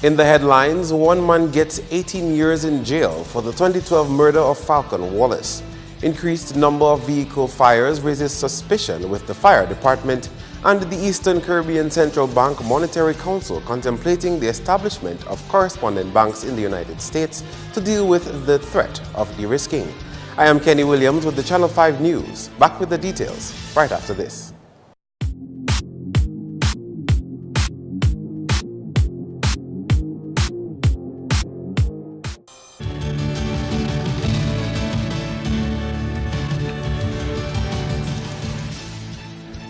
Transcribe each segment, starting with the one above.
In the headlines, one man gets 18 years in jail for the 2012 murder of Falcon Wallace. Increased number of vehicle fires raises suspicion with the fire department and the Eastern Caribbean Central Bank Monetary Council contemplating the establishment of correspondent banks in the United States to deal with the threat of de-risking. I am Kenny Williams with the Channel 5 News. Back with the details right after this.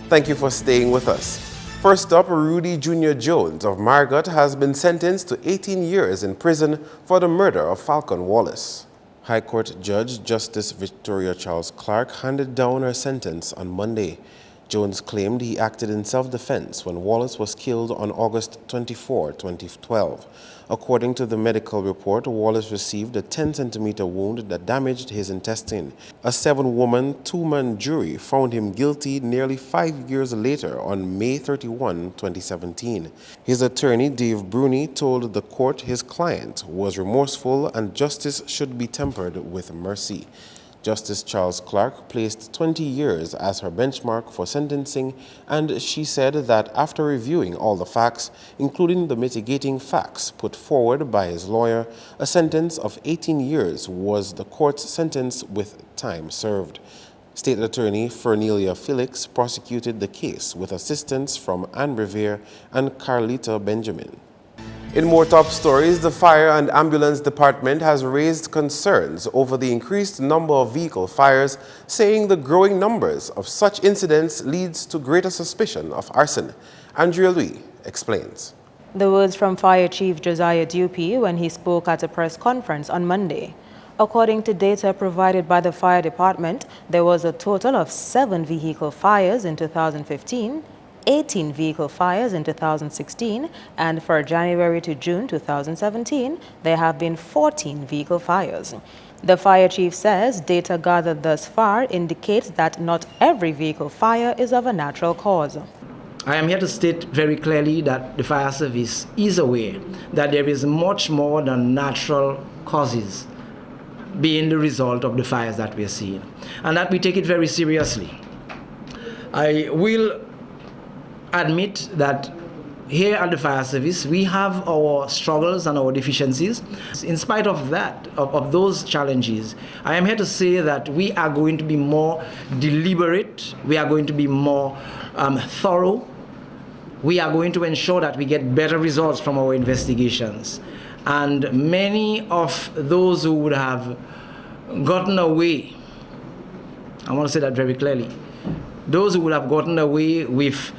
Thank you for staying with us. First up, Rudy Jr. Jones of Margot has been sentenced to 18 years in prison for the murder of Falcon Wallace. High Court Judge Justice Victoria Charles Clark handed down her sentence on Monday. Jones claimed he acted in self-defense when Wallace was killed on August 24, 2012. According to the medical report, Wallace received a 10-centimeter wound that damaged his intestine. A 7-woman, 2-man jury found him guilty nearly 5 years later on May 31, 2017. His attorney, Dave Bruni, told the court his client was remorseful and justice should be tempered with mercy. Justice Charles Clark placed 20 years as her benchmark for sentencing, and she said that after reviewing all the facts, including the mitigating facts put forward by his lawyer, a sentence of 18 years was the court's sentence with time served. State Attorney Fernelia Felix prosecuted the case with assistance from Anne Revere and Carlita Benjamin. In more top stories, the Fire and Ambulance Department has raised concerns over the increased number of vehicle fires, saying the growing numbers of such incidents leads to greater suspicion of arson. Andrea Louis explains. The words from Fire Chief Josiah Dupie when he spoke at a press conference on Monday. According to data provided by the Fire Department, there was a total of 7 vehicle fires in 2015, 18 vehicle fires in 2016, and for January to June 2017, there have been 14 vehicle fires. The fire chief says data gathered thus far indicates that not every vehicle fire is of a natural cause. I am here to state very clearly that the fire service is aware that there is much more than natural causes being the result of the fires that we are seeing, and that we take it very seriously. I will admit that here at the fire service we have our struggles and our deficiencies. In spite of that, of those challenges, I am here to say that we are going to be more deliberate, we are going to be more thorough, we are going to ensure that we get better results from our investigations. And many of those who would have gotten away, I want to say that very clearly, those who would have gotten away with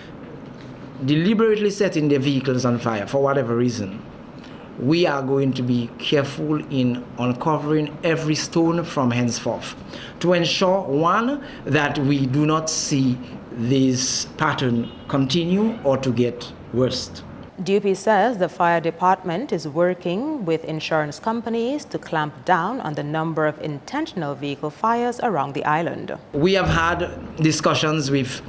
deliberately setting their vehicles on fire for whatever reason, we are going to be careful in uncovering every stone from henceforth to ensure, one, that we do not see this pattern continue or to get worse. Dupie says the fire department is working with insurance companies to clamp down on the number of intentional vehicle fires around the island. We have had discussions with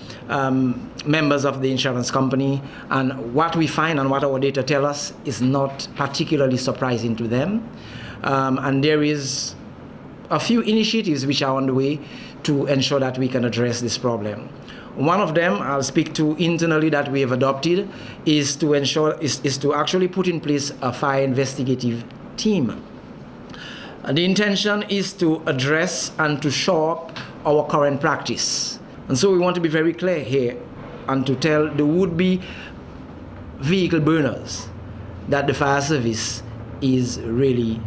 members of the insurance company, and what we find and what our data tell us is not particularly surprising to them. And there is a few initiatives which are on the way to ensure that we can address this problem. One of them I'll speak to internally that we have adopted is to ensure is to actually put in place a fire investigative team. And the intention is to address and to show up our current practice. And so we want to be very clear here and to tell the would-be vehicle burners that the fire service is really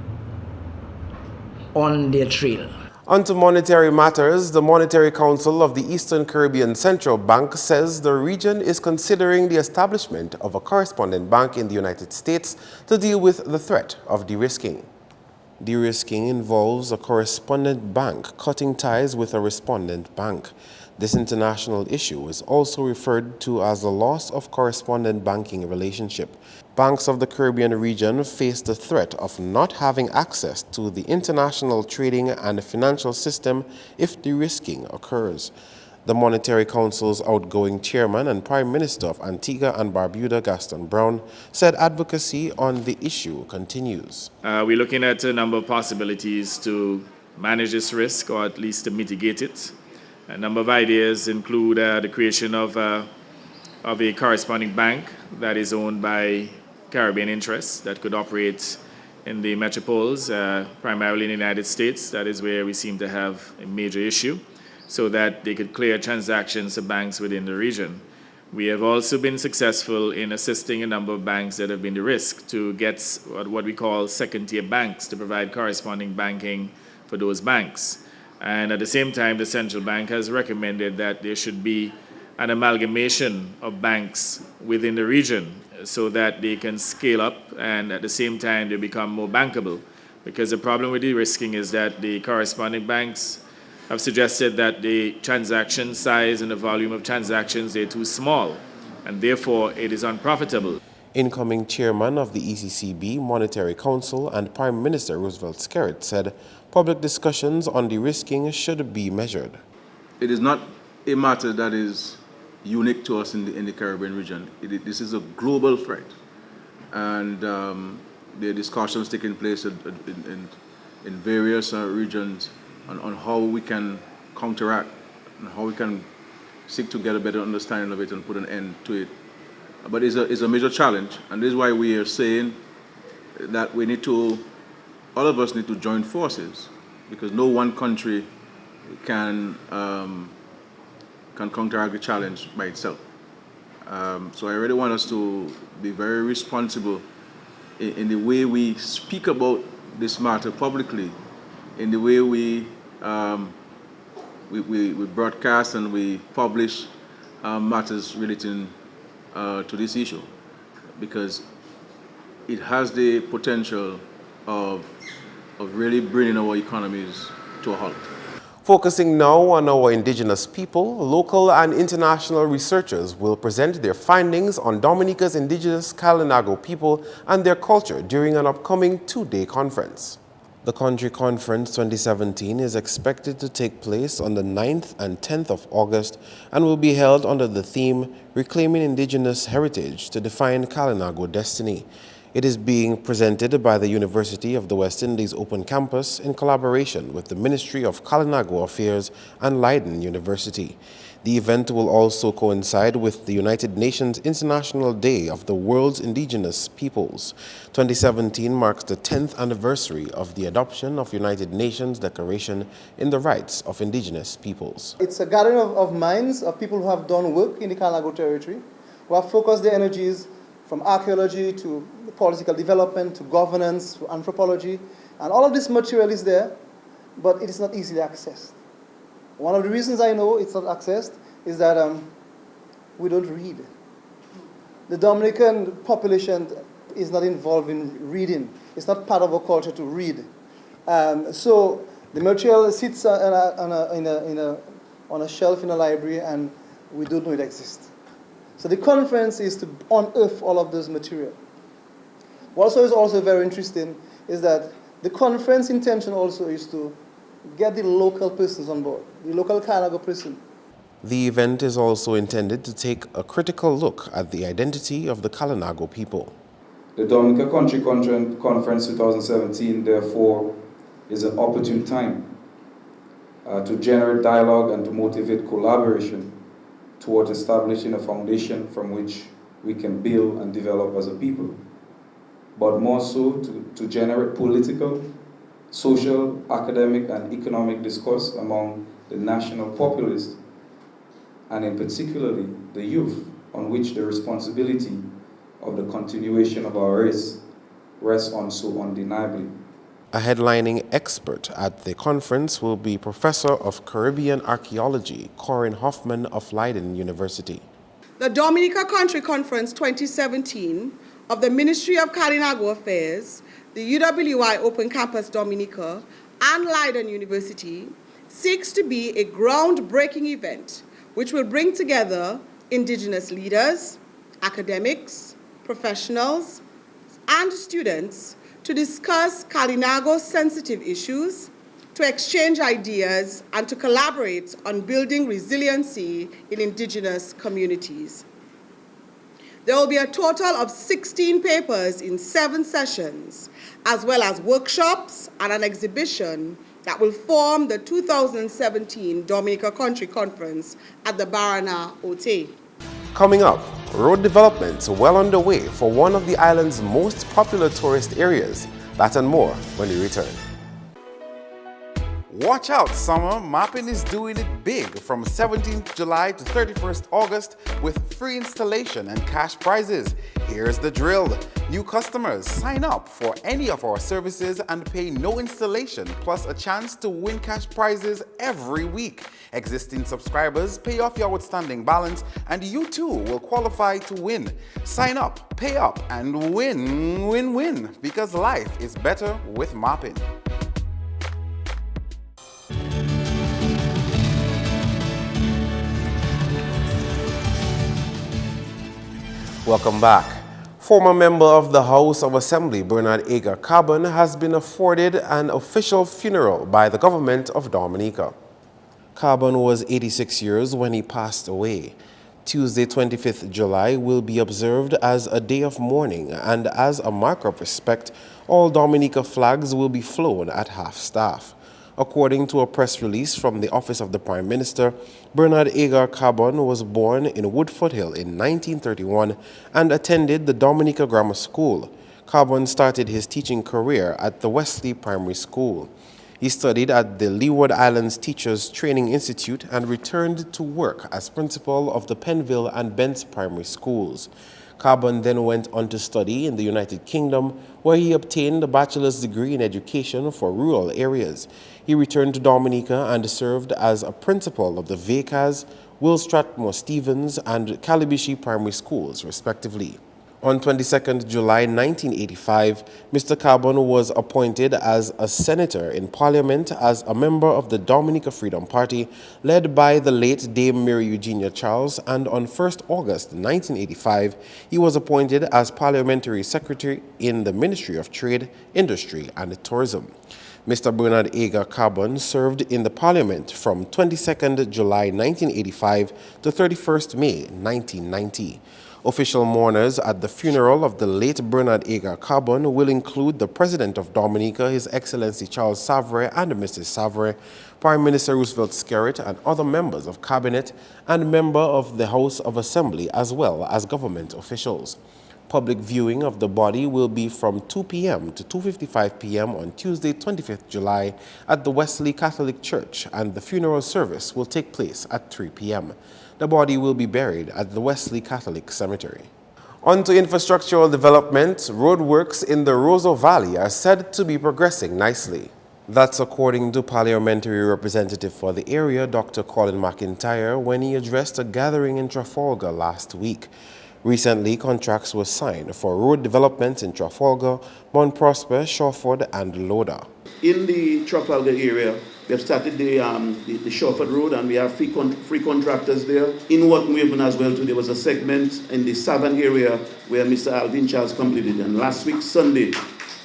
on their trail. On to monetary matters, the Monetary Council of the Eastern Caribbean Central Bank says the region is considering the establishment of a correspondent bank in the United States to deal with the threat of de-risking. De-risking involves a correspondent bank cutting ties with a respondent bank. This international issue is also referred to as the loss of correspondent banking relationship. Banks of the Caribbean region face the threat of not having access to the international trading and financial system if de-risking occurs. The Monetary Council's outgoing chairman and Prime Minister of Antigua and Barbuda, Gaston Brown, said advocacy on the issue continues. We're looking at a number of possibilities to manage this risk, or at least to mitigate it. A number of ideas include the creation of a corresponding bank that is owned by Caribbean interests that could operate in the metropoles, primarily in the United States. That is where we seem to have a major issue, so that they could clear transactions to banks within the region. We have also been successful in assisting a number of banks that have been the risk to get what we call second-tier banks to provide corresponding banking for those banks. And at the same time, the central bank has recommended that there should be an amalgamation of banks within the region so that they can scale up and at the same time they become more bankable. Because the problem with de-risking is that the corresponding banks have suggested that the transaction size and the volume of transactions, they're too small, and therefore it is unprofitable. Incoming chairman of the ECCB, Monetary Council, and Prime Minister Roosevelt Skerrit said public discussions on de-risking should be measured. It is not a matter that is unique to us in the Caribbean region. This is a global threat, and there are discussions taking place in various regions on how we can counteract and how we can seek to get a better understanding of it and put an end to it. But it's a major challenge, and this is why we are saying that we need to, all of us need to join forces, because no one country can counteract the challenge by itself. So I really want us to be very responsible in the way we speak about this matter publicly, in the way we broadcast and we publish matters relating to this issue, because it has the potential of really bringing our economies to a halt. Focusing now on our indigenous people, local and international researchers will present their findings on Dominica's indigenous Kalinago people and their culture during an upcoming two-day conference. The Country Conference 2017 is expected to take place on the 9th and 10th of August and will be held under the theme Reclaiming Indigenous Heritage to Define Kalinago Destiny. It is being presented by the University of the West Indies Open Campus in collaboration with the Ministry of Kalinago Affairs and Leiden University. The event will also coincide with the United Nations International Day of the World's Indigenous Peoples. 2017 marks the 10th anniversary of the adoption of United Nations Declaration in the Rights of Indigenous Peoples. It's a gathering of minds of people who have done work in the Kalinago territory, who have focused their energies from archaeology to political development to governance to anthropology, and all of this material is there, but it is not easily accessed. One of the reasons I know it's not accessed is that we don't read. The Dominican population is not involved in reading. It's not part of our culture to read. So the material sits on a shelf in a library, and we don't know it exists. So the conference is to unearth all of this material. What is also very interesting is that the conference intention also is to get the local persons on board, the local Kalinago person. The event is also intended to take a critical look at the identity of the Kalinago people. The Dominica Country Conference 2017, therefore, is an opportune time to generate dialogue and to motivate collaboration toward establishing a foundation from which we can build and develop as a people, but more so to generate political, social, academic, and economic discourse among the national populace, and in particularly the youth, on which the responsibility of the continuation of our race rests on so undeniably. A headlining expert at the conference will be Professor of Caribbean Archaeology, Corinne Hoffman of Leiden University. The Dominica Country Conference 2017 of the Ministry of Kalinago Affairs, the UWI Open Campus Dominica, and Leiden University seeks to be a groundbreaking event which will bring together indigenous leaders, academics, professionals, and students to discuss Kalinago sensitive issues, to exchange ideas and to collaborate on building resiliency in Indigenous communities. There will be a total of 16 papers in 7 sessions, as well as workshops and an exhibition that will form the 2017 Dominica Country Conference at the Barana Hotel. Coming up, road development well underway for one of the island's most popular tourist areas. That and more when we return. Watch out, summer. Mapping is doing it big from 17th July to 31st August with free installation and cash prizes. Here's the drill. New customers sign up for any of our services and pay no installation, plus a chance to win cash prizes every week. Existing subscribers pay off your outstanding balance and you too will qualify to win. Sign up, pay up, and win, win, win, because life is better with Mapping. Welcome back. Former member of the House of Assembly, Bernard Agar Carbon, has been afforded an official funeral by the government of Dominica. Carbon was 86 years when he passed away. Tuesday, 25th July will be observed as a day of mourning, and as a mark of respect, all Dominica flags will be flown at half-staff. According to a press release from the Office of the Prime Minister, Bernard Agar Carbon was born in Woodford Hill in 1931 and attended the Dominica Grammar School. Carbon started his teaching career at the Wesley Primary School. He studied at the Leeward Islands Teachers Training Institute and returned to work as principal of the Penville and Bents Primary Schools. Carbon then went on to study in the United Kingdom, where he obtained a bachelor's degree in education for rural areas. He returned to Dominica and served as a principal of the Vacas, Will Strathmore Stevens, and Calibishi Primary Schools, respectively. On 22nd July 1985, Mr. Carbon was appointed as a senator in Parliament as a member of the Dominica Freedom Party, led by the late Dame Mary Eugenia Charles, and on 1st August 1985, he was appointed as Parliamentary Secretary in the Ministry of Trade, Industry and Tourism. Mr. Bernard Agar Carbon served in the Parliament from 22nd July 1985 to 31st May 1990. Official mourners at the funeral of the late Bernard Agar Carbon will include the President of Dominica, His Excellency Charles Savary and Mrs. Savary, Prime Minister Roosevelt Skerritt and other members of Cabinet, and member of the House of Assembly, as well as government officials. Public viewing of the body will be from 2 p.m. to 2:55 p.m. on Tuesday, 25th July at the Wesley Catholic Church, and the funeral service will take place at 3 p.m. The body will be buried at the Wesley Catholic Cemetery. On to infrastructural development, roadworks in the Roseau Valley are said to be progressing nicely. That's according to Parliamentary Representative for the area, Dr. Colin McIntyre, when he addressed a gathering in Trafalgar last week. Recently, contracts were signed for road development in Trafalgar, Mount Prosper, Shawford, and Loda. In the Trafalgar area, we have started the Shawford Road, and we have free contractors there. In Wharton as well, too, there was a segment in the Savannah area where Mr. Alvin Charles completed. And last week, Sunday,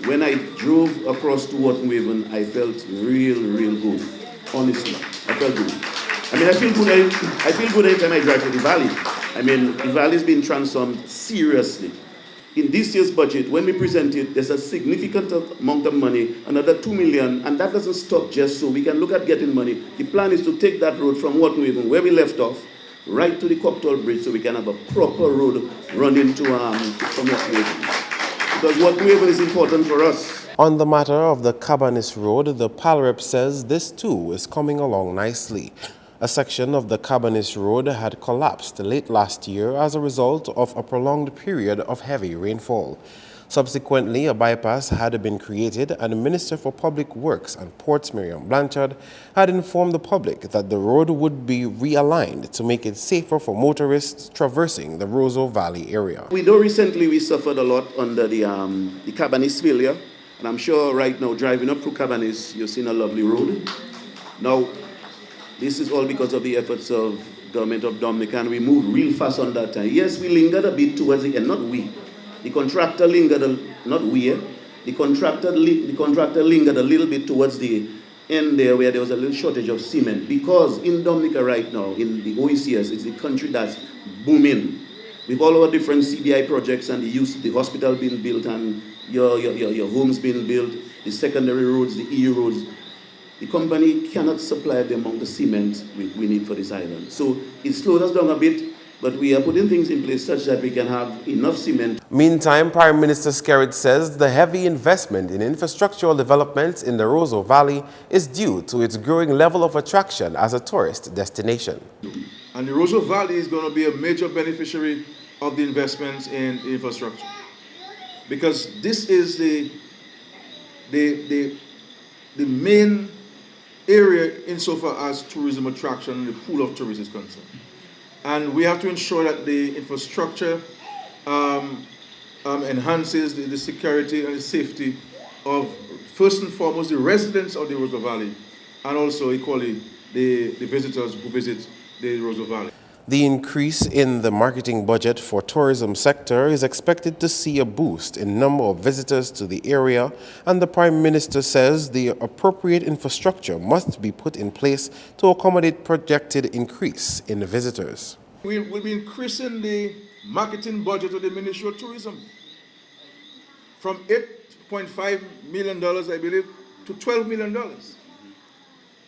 when I drove across to Wharton, I felt real good. Honestly, I felt good. I mean, I feel good every time I drive to the Valley. I mean, the Valley is being transformed seriously. In this year's budget, when we present it, there's a significant amount of money, another $2 million, and that doesn't stop just so. We can look at getting money. The plan is to take that road from Wharton, where we left off, right to the Copthall Bridge, so we can have a proper road running to from Wharton. Because Wharton is important for us. On the matter of the Cabanis Road, the PALREP says this too is coming along nicely. A section of the Cabanis Road had collapsed late last year as a result of a prolonged period of heavy rainfall. Subsequently, a bypass had been created, and the Minister for Public Works and Ports, Miriam Blanchard, had informed the public that the road would be realigned to make it safer for motorists traversing the Roseau Valley area. We know recently we suffered a lot under the Cabanis failure, and I'm sure right now driving up through Cabanis, you've seen a lovely road. Now, this is all because of the efforts of government of Dominica, and we moved real fast on that time. Yes, we lingered a bit towards the end, not we. The contractor lingered, not we. The contractor lingered a little bit towards the end there where there was a little shortage of cement, because in Dominica right now, in the OECS, it's the country that's booming. With all our different CBI projects and the hospital being built and your homes being built, the secondary roads, the EU roads, the company cannot supply the amount of cement we need for this island. So it slowed us down a bit, but we are putting things in place such that we can have enough cement. Meantime, Prime Minister Skerrit says the heavy investment in infrastructural developments in the Roseau Valley is due to its growing level of attraction as a tourist destination. And the Roseau Valley is going to be a major beneficiary of the investments in infrastructure, because this is the main area insofar as tourism attraction and the pool of tourists is concerned. And we have to ensure that the infrastructure enhances the security and the safety of, first and foremost, the residents of the Roseau Valley, and also equally the visitors who visit the Roseau Valley. The increase in the marketing budget for tourism sector is expected to see a boost in number of visitors to the area, and the Prime Minister says the appropriate infrastructure must be put in place to accommodate projected increase in visitors. We will be increasing the marketing budget of the Ministry of Tourism from $8.5 million, I believe, to $12 million,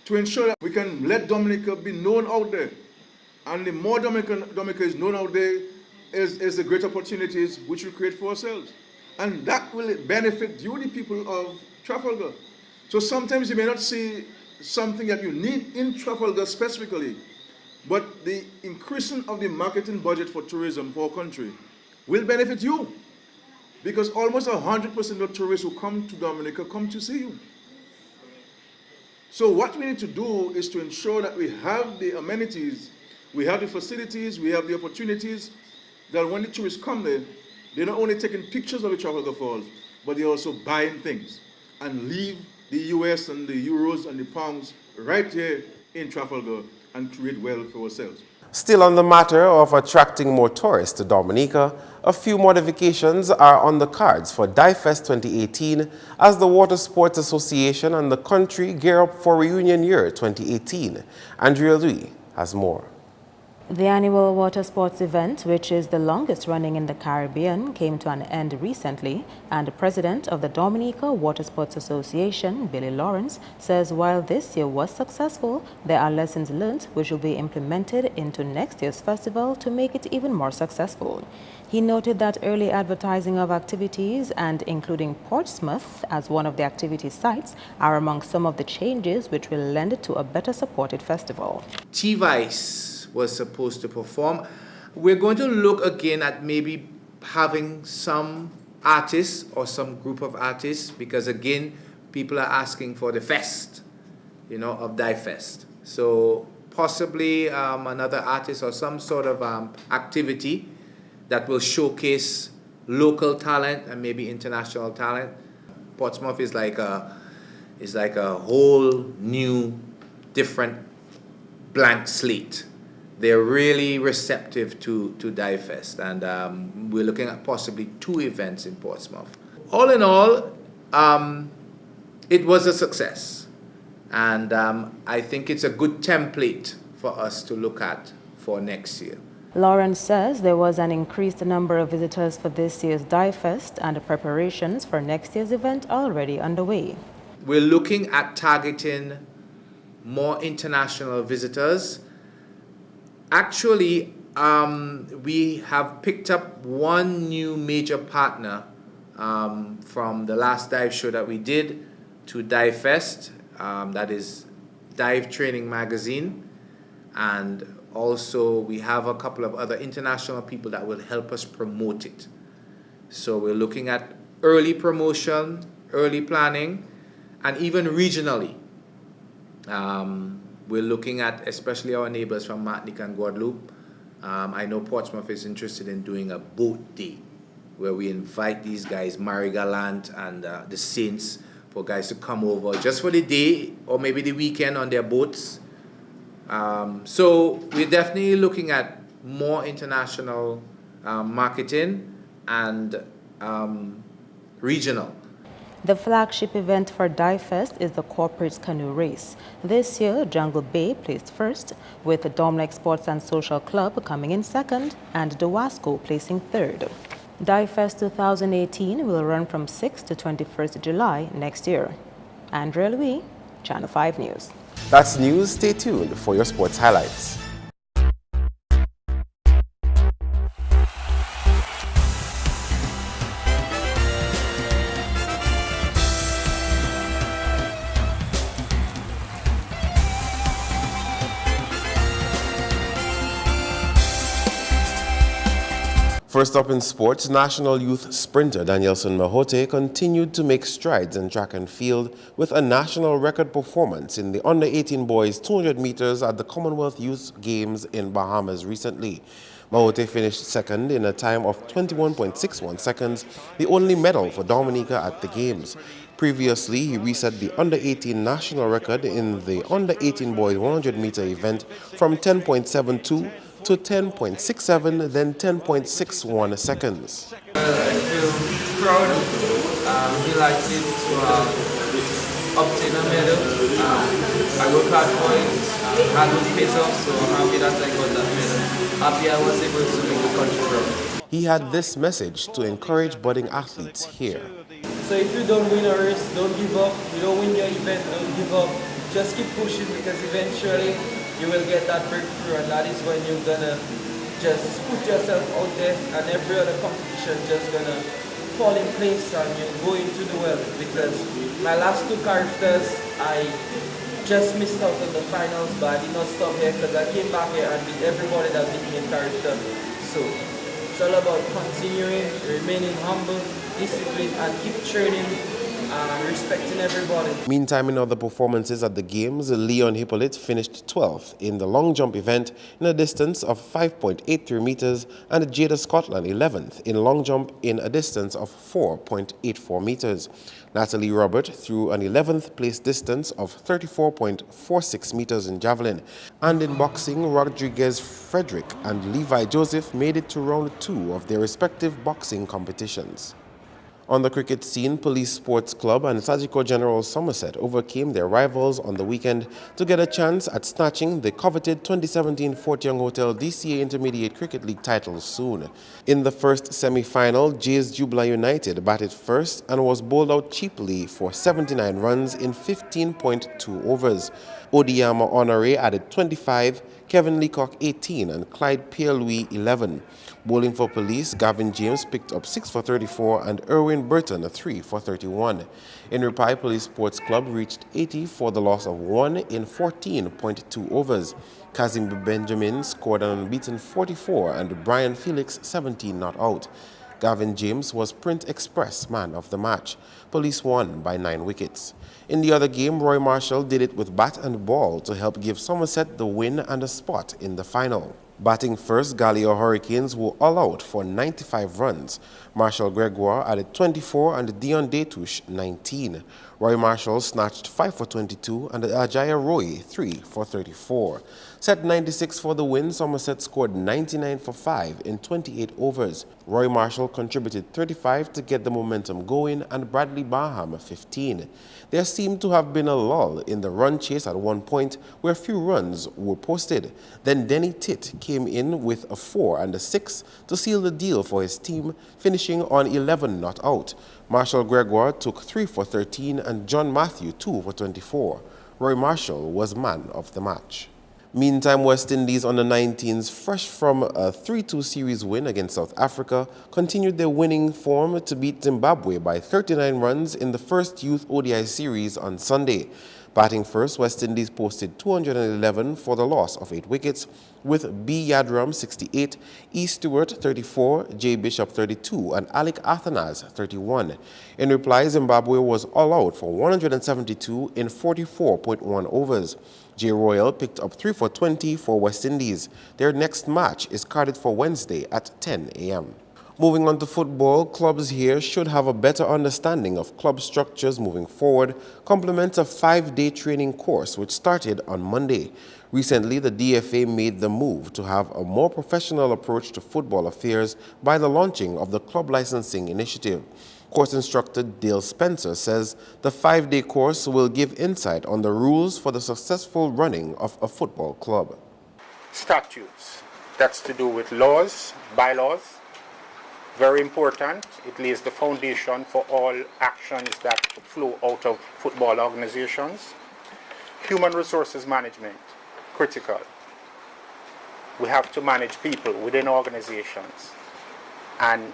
to ensure that we can let Dominica be known out there. And the more Dominica is known out there, is the great opportunities which we create for ourselves. And that will benefit you, the people of Trafalgar. So sometimes you may not see something that you need in Trafalgar specifically, but the increasing of the marketing budget for tourism for our country will benefit you, because almost 100% of tourists who come to Dominica come to see you. So what we need to do is to ensure that we have the amenities, we have the facilities, we have the opportunities, that when the tourists come there, they're not only taking pictures of the Trafalgar Falls, but they're also buying things and leave the US and the euros and the pounds right here in Trafalgar and create wealth for ourselves. Still on the matter of attracting more tourists to Dominica, a few modifications are on the cards for DiveFest 2018 as the Water Sports Association and the country gear up for Reunion Year 2018. Andrea Louis has more. The annual water sports event, which is the longest running in the Caribbean, came to an end recently, and the president of the Dominica Water Sports Association, Billy Lawrence, says while this year was successful, there are lessons learned which will be implemented into next year's festival to make it even more successful. He noted that early advertising of activities and including Portsmouth as one of the activity sites are among some of the changes which will lend it to a better supported festival. T-Vice was supposed to perform. We're going to look again at maybe having some artists or some group of artists, because again, people are asking for the fest, you know, of DiveFest. So possibly another artist or some sort of activity that will showcase local talent and maybe international talent. Portsmouth is like a whole new, different blank slate. They're really receptive to DiveFest, and we're looking at possibly 2 events in Portsmouth. All in all, it was a success, and I think it's a good template for us to look at for next year. Lawrence says there was an increased number of visitors for this year's DiveFest, and the preparations for next year's event are already underway. We're looking at targeting more international visitors. Actually, we have picked up one new major partner from the last dive show that we did to DiveFest, that is Dive Training Magazine, and also we have a couple of other international people that will help us promote it. So we're looking at early promotion, early planning, and even regionally. We're looking at especially our neighbors from Martinique and Guadeloupe. I know Portsmouth is interested in doing a boat day where we invite these guys, Marie Gallant and the Saints, for guys to come over just for the day or maybe the weekend on their boats. So we're definitely looking at more international marketing and regional. The flagship event for Dye Fest is the corporate canoe race. This year, Jungle Bay placed first, with the Dominic Sports and Social Club coming in second and Dowasco placing third. Dye Fest 2018 will run from 6th to 21st July next year. Andrea Louis, Channel 5 News. That's news. Stay tuned for your sports highlights. First up in sports, national youth sprinter Danielson Mahote continued to make strides in track and field with a national record performance in the under-18 boys 200 meters at the Commonwealth Youth Games in Bahamas recently. Mahote finished second in a time of 21.61 seconds, the only medal for Dominica at the Games. Previously, he reset the under-18 national record in the under-18 boys 100-meter event from 10.72 to 10.67, then 10.61 seconds. I feel proud, delighted to obtain a medal. I work hard for it, hard work pays off, so I'm happy that I got that medal. Happy I was able to make the country proud. He had this message to encourage budding athletes here. So if you don't win a race, don't give up. You don't win your event, don't give up. Just keep pushing, because eventually you will get that breakthrough, and that is when you're gonna just put yourself out there, and every other competition just gonna fall in place and you go into the well. Because my last two characters, I just missed out on the finals, but I did not stop here because I came back here and beat everybody that beat me in character. So it's all about continuing, remaining humble, disciplined, and keep training and respecting everybody. Meantime, in other performances at the Games, Leon Hippolyte finished 12th in the long jump event in a distance of 5.83 meters, and Jada Scotland 11th in long jump in a distance of 4.84 meters. Natalie Robert threw an 11th place distance of 34.46 meters in javelin. And in boxing, Rodriguez Frederick and Levi Joseph made it to round 2 of their respective boxing competitions. On the cricket scene, Police Sports Club and Sagicor General Somerset overcame their rivals on the weekend to get a chance at snatching the coveted 2017 Fort Young Hotel DCA Intermediate Cricket League title soon. In the first semi-final, Jays Jubla United batted first and was bowled out cheaply for 79 runs in 15.2 overs. Odiyama Honore added 25, Kevin Leacock 18 and Clyde Pierre-Louis 11. Bowling for Police, Gavin James picked up 6 for 34 and Erwin Burton 3 for 31. In reply, Police Sports Club reached 80 for the loss of 1 in 14.2 overs. Kazim Benjamin scored an unbeaten 44 and Brian Felix 17 not out. Gavin James was Print Express man of the match. Police won by 9 wickets. In the other game, Roy Marshall did it with bat and ball to help give Somerset the win and a spot in the final. Batting first, Gallia Hurricanes were all out for 95 runs. Marshall Gregoire added 24 and Dion Detouche 19. Roy Marshall snatched 5 for 22 and Ajaya Roy 3 for 34. Set 96 for the win, Somerset scored 99 for 5 in 28 overs. Roy Marshall contributed 35 to get the momentum going and Bradley Barham 15. There seemed to have been a lull in the run chase at one point where few runs were posted. Then Denny Titt came in with a 4 and a 6 to seal the deal for his team, finishing on 11 not out. Marshall Gregoire took 3 for 13 and John Matthew 2 for 24. Roy Marshall was man of the match. Meantime, West Indies under-19s, fresh from a 3-2 series win against South Africa, continued their winning form to beat Zimbabwe by 39 runs in the first Youth ODI series on Sunday. Batting first, West Indies posted 211 for the loss of 8 wickets, with B. Yadram 68, E. Stewart 34, J. Bishop 32, and Alec Athanas 31. In reply, Zimbabwe was all out for 172 in 44.1 overs. J. Royal picked up 3 for 20 for West Indies. Their next match is carded for Wednesday at 10 a.m. Moving on to football, clubs here should have a better understanding of club structures moving forward, complement a 5-day training course which started on Monday. Recently, the DFA made the move to have a more professional approach to football affairs by the launching of the Club Licensing Initiative. Course instructor Dale Spencer says the 5-day course will give insight on the rules for the successful running of a football club. Statutes, that's to do with laws, bylaws, very important. It lays the foundation for all actions that flow out of football organizations. Human resources management, critical. We have to manage people within organizations, and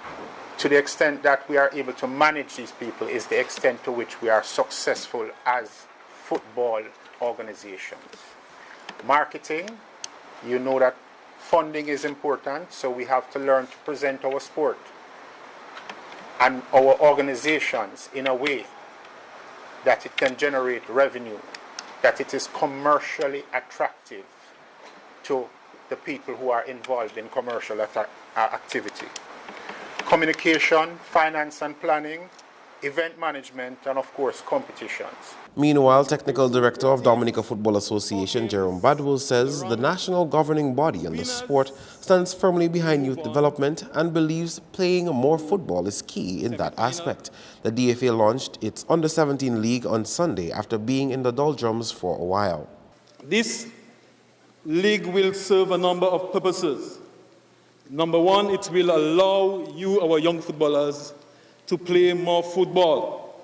to the extent that we are able to manage these people is the extent to which we are successful as football organizations. Marketing, you know that funding is important, so we have to learn to present our sport and our organizations in a way that it can generate revenue, that it is commercially attractive to the people who are involved in commercial activity. Communication, finance and planning, event management, and of course competitions. Meanwhile, Technical Director of Dominica Football Association, Jerome Badwell, says the national governing body in the sport stands firmly behind youth development and believes playing more football is key in that aspect. The DFA launched its Under-17 league on Sunday after being in the doldrums for a while. This league will serve a number of purposes. Number one, it will allow you, our young footballers, to play more football.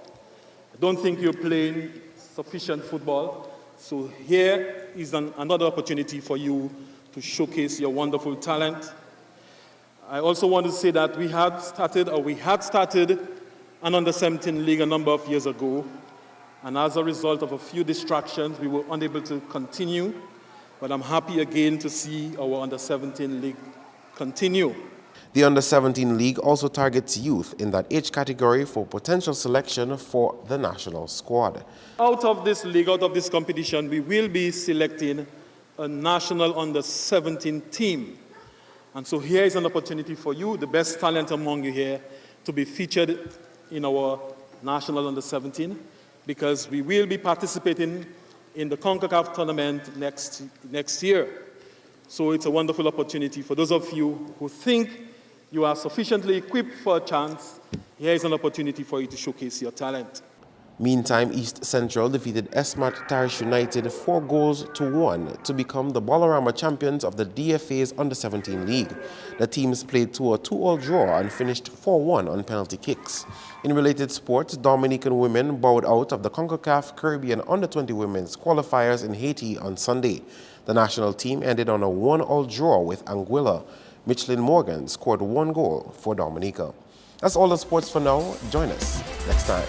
I don't think you're playing sufficient football, so here is another opportunity for you to showcase your wonderful talent. I also want to say that we had started an Under-17 league a number of years ago, and as a result of a few distractions, we were unable to continue, but I'm happy again to see our Under-17 league continue. The Under-17 league also targets youth in that age category for potential selection for the national squad. Out of this league, out of this competition, we will be selecting a national Under-17 team. And so here is an opportunity for you, the best talent among you here, to be featured in our national Under-17, because we will be participating in the CONCACAF tournament next year. So it's a wonderful opportunity for those of you who think you are sufficiently equipped for a chance. Here is an opportunity for you to showcase your talent. Meantime, East Central defeated Esmat Tarish United 4-1 to become the Bolorama champions of the DFA's Under-17 league. The teams played to a 2-2 draw and finished 4-1 on penalty kicks. In related sports, Dominican women bowed out of the CONCACAF Caribbean Under-20 women's qualifiers in Haiti on Sunday. The national team ended on a 1-1 draw with Anguilla. Michelin Morgan scored 1 goal for Dominica. That's all the sports for now. Join us next time.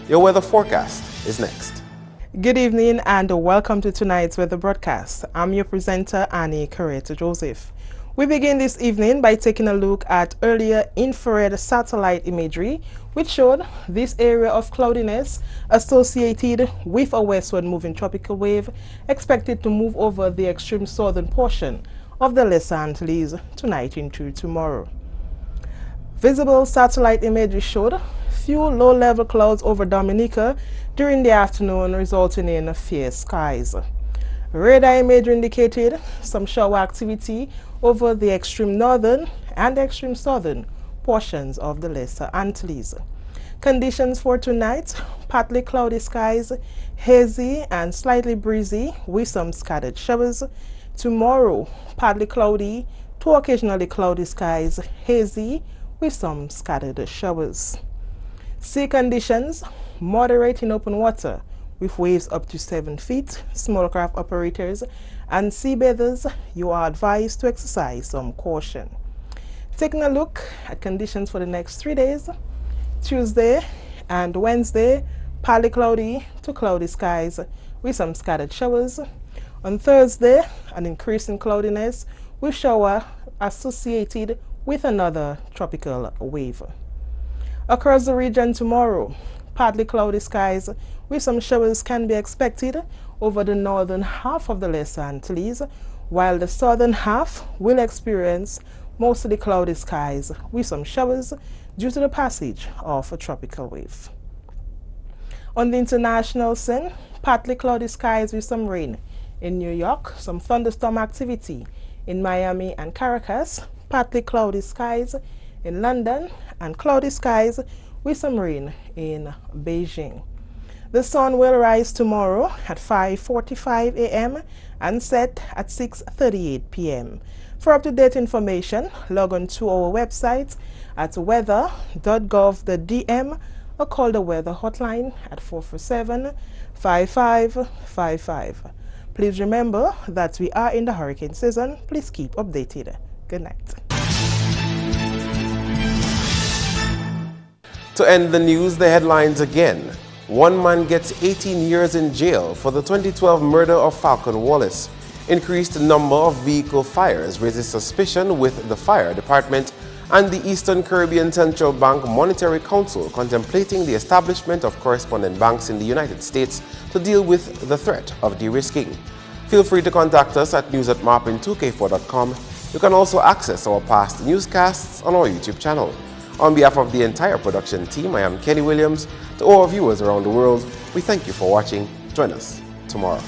Your weather forecast is next. Good evening and welcome to tonight's weather broadcast. I'm your presenter, Annie Coretta-Joseph. We begin this evening by taking a look at earlier infrared satellite imagery, which showed this area of cloudiness associated with a westward moving tropical wave expected to move over the extreme southern portion of the Lesser Antilles tonight into tomorrow. Visible satellite imagery showed few low-level clouds over Dominica during the afternoon, resulting in fair skies. Radar imagery indicated some shower activity over the extreme northern and extreme southern portions of the Lesser Antilles. Conditions for tonight: partly cloudy skies, hazy and slightly breezy with some scattered showers. Tomorrow, partly cloudy to occasionally cloudy skies, hazy with some scattered showers. Sea conditions: moderate in open water with waves up to 7 feet. Small craft operators and sea bathers, you are advised to exercise some caution. Taking a look at conditions for the next 3 days: Tuesday and Wednesday, partly cloudy to cloudy skies with some scattered showers. On Thursday, an increase in cloudiness with shower associated with another tropical wave. Across the region tomorrow, partly cloudy skies with some showers can be expected over the northern half of the Lesser Antilles, while the southern half will experience mostly cloudy skies with some showers due to the passage of a tropical wave. On the international scene, partly cloudy skies with some rain in New York, some thunderstorm activity in Miami and Caracas, partly cloudy skies in London, and cloudy skies with some rain in Beijing. The sun will rise tomorrow at 5:45 a.m. and set at 6:38 p.m. For up-to-date information, log on to our website at weather.gov.dm or call the weather hotline at 447-5555. Please remember that we are in the hurricane season. Please keep updated. Good night. To end the news, the headlines again. One man gets 18 years in jail for the 2012 murder of Falcon Wallace. Increased number of vehicle fires raises suspicion with the fire department and the Eastern Caribbean Central Bank Monetary Council contemplating the establishment of correspondent banks in the United States to deal with the threat of de-risking. Feel free to contact us at news@mon24thJuly2k17News.com. You can also access our past newscasts on our YouTube channel. On behalf of the entire production team, I am Kenny Williams. To all our viewers around the world, we thank you for watching. Join us tomorrow.